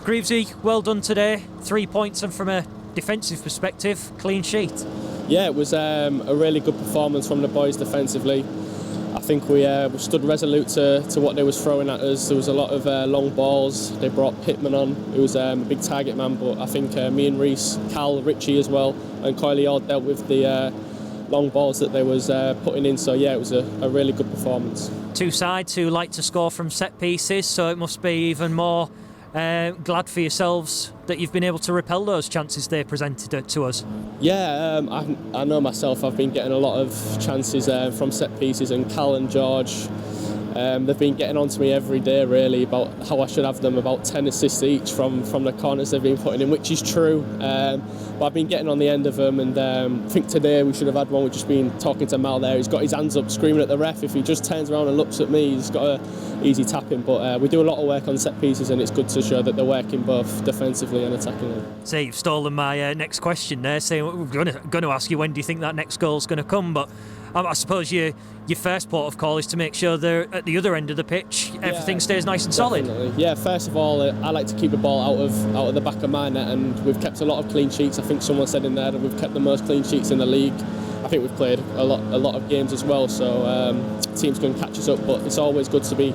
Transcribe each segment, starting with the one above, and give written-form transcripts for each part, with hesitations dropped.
Greavesy, well done today. 3 points, and from a defensive perspective, clean sheet. Yeah, it was a really good performance from the boys defensively. I think we stood resolute to what they was throwing at us. There was a lot of long balls. They brought Pittman on, who was a big target man, but I think me and Reece, Cal, Richie as well, and Coyley all dealt with the long balls that they was putting in. So yeah, it was a really good performance. Two sides who like to score from set pieces, so it must be even more glad for yourselves that you've been able to repel those chances they presented to us. Yeah, I know myself, I've been getting a lot of chances from set pieces, and Cal and George, they've been getting on to me every day really about how I should have them, about 10 assists each from the corners they've been putting in, which is true, but I've been getting on the end of them, and I think today we should have had one. We've just been talking to Mal there, he's got his hands up screaming at the ref. If he just turns around and looks at me, he's got an easy tapping, but we do a lot of work on set pieces, and it's good to show that they're working both defensively and attackingly. So you've stolen my next question there, saying we're going to ask you when do you think that next goal's going to come, but I suppose your first port of call is to make sure they're at the other end of the pitch, everything stays nice and solid. Definitely. Yeah, first of all, I like to keep the ball out of the back of my net, and we've kept a lot of clean sheets. I think someone said in there that we've kept the most clean sheets in the league. I think we've played a lot of games as well, so teams can catch us up, but it's always good to be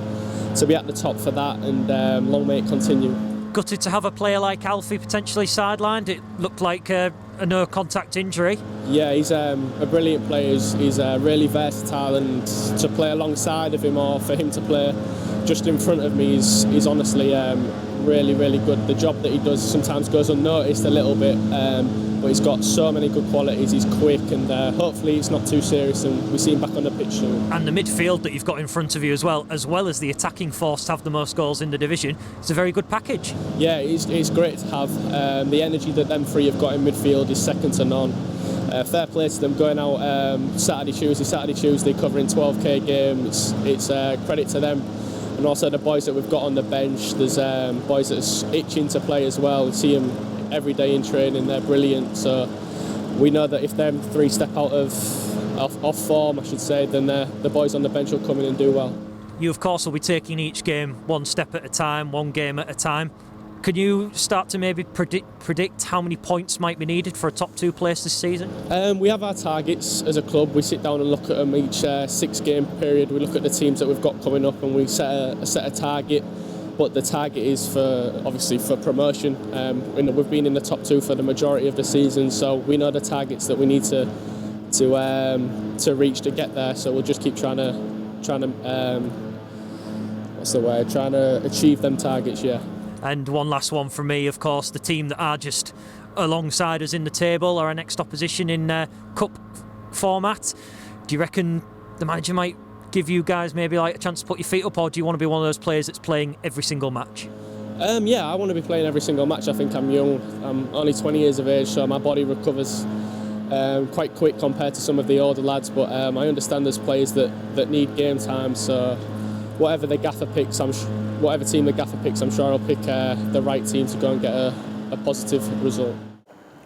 at the top for that, and long may it continue. Gutted to have a player like Alfie potentially sidelined. It looked like a no-contact injury. Yeah, he's a brilliant player. He's really versatile, and to play alongside of him or for him to play just in front of me is honestly really, really good. The job that he does sometimes goes unnoticed a little bit, but he's got so many good qualities. He's quick, and hopefully it's not too serious and we see him back on the pitch soon. And the midfield that you've got in front of you as well as the attacking force to have the most goals in the division, it's a very good package. Yeah, it's great to have. The energy that them three have got in midfield is second to none. Fair play to them going out Saturday, Tuesday covering 12k games. It's credit to them. And also the boys that we've got on the bench, there's boys that are itching to play as well. We see them every day in training, they're brilliant. So we know that if them three step out of form, I should say, then the boys on the bench will come in and do well. You of course will be taking each game one step at a time, one game at a time. Can you start to maybe predict how many points might be needed for a top 2 place this season? We have our targets as a club. We sit down and look at them each 6-game period. We look at the teams that we've got coming up, and we set a target. But the target is obviously for promotion. We've been in the top 2 for the majority of the season, so we know the targets that we need to reach to get there. So we'll just keep trying to achieve them targets. Yeah. And one last one from me, of course, the team that are just alongside us in the table are our next opposition in cup format. Do you reckon the manager might give you guys maybe like a chance to put your feet up, or do you want to be one of those players that's playing every single match? Yeah, I want to be playing every single match. I think I'm young. I'm only 20 years of age, so my body recovers quite quick compared to some of the older lads, but I understand there's players that need game time, so whatever team the gaffer picks, I'm sure I'll pick the right team to go and get a positive result.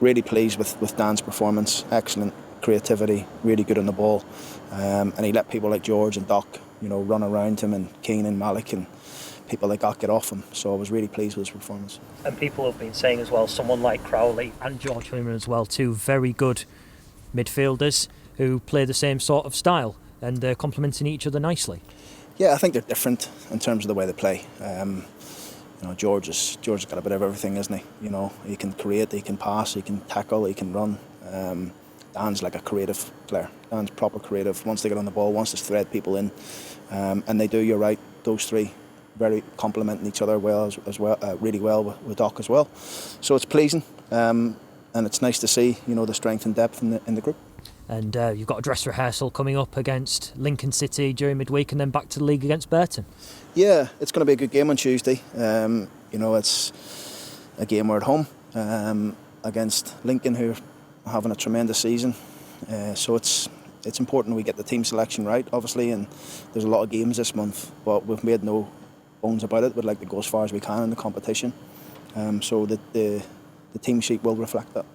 Really pleased with Dan's performance. Excellent creativity, really good on the ball, and he let people like George and Doc, run around him, and Keenan, Malik, and people like that get off him. So I was really pleased with his performance. And people have been saying as well, someone like Crowley and George Freeman as well, two very good midfielders who play the same sort of style, and they're complementing each other nicely. Yeah, I think they're different in terms of the way they play. George has got a bit of everything, isn't he? He can create, he can pass, he can tackle, he can run. Dan's like a creative player. Dan's proper creative. Once they get on the ball, wants to thread people in, and they do. You're right. Those three very complementing each other well as well, really well with Doc as well. So it's pleasing, and it's nice to see the strength and depth in the group. And you've got a dress rehearsal coming up against Lincoln City during midweek, and then back to the league against Burton. Yeah, it's going to be a good game on Tuesday. It's a game we're at home against Lincoln, who are having a tremendous season. So it's important we get the team selection right, obviously, and there's a lot of games this month, but we've made no bones about it. We'd like to go as far as we can in the competition. So that the team sheet will reflect that.